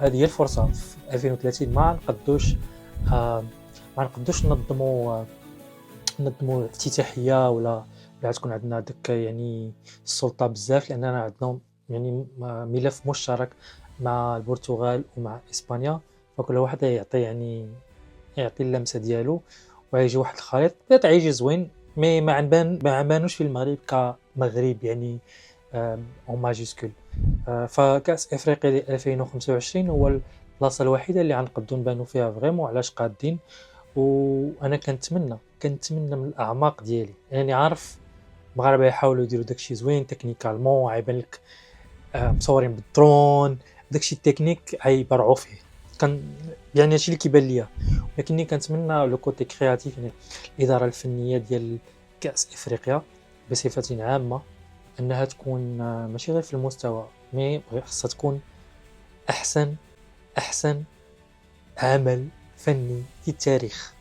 هذه هي الفرصة في 2030 ما نقدوش ننظموا افتتاحية ولا تكون عندنا داك يعني السلطة بزاف، لأننا عندنا يعني ملف مشترك مع البرتغال ومع إسبانيا، فكل واحد يعطي اللمسة ديالو، وغيجي واحد الخليط غيجي زوين. مي ما عنبانوش في المغرب كمغرب يعني اون ماجيسكول. فكأس افريقيا ديال 2025 هو البلاصة الوحيدة اللي غنقدو نبانو فيها فريمون علاش قادين. وانا كنتمنى من الاعماق ديالي، يعني عارف المغاربه يحاولوا يديروا داكشي زوين تكنيكالمون، عيبان لك مصورين بالدرون، داكشي التكنيك عيبرعوا فيه. كان يعني هادشي اللي كيبان ليا، ولكنني كنتمنى لو كوتي كرياتيف، يعني الاداره الفنيه ديال كاس افريقيا بصفه عامه، انها تكون ماشي غير في المستوى، مي خاصها تكون احسن عمل فني في التاريخ.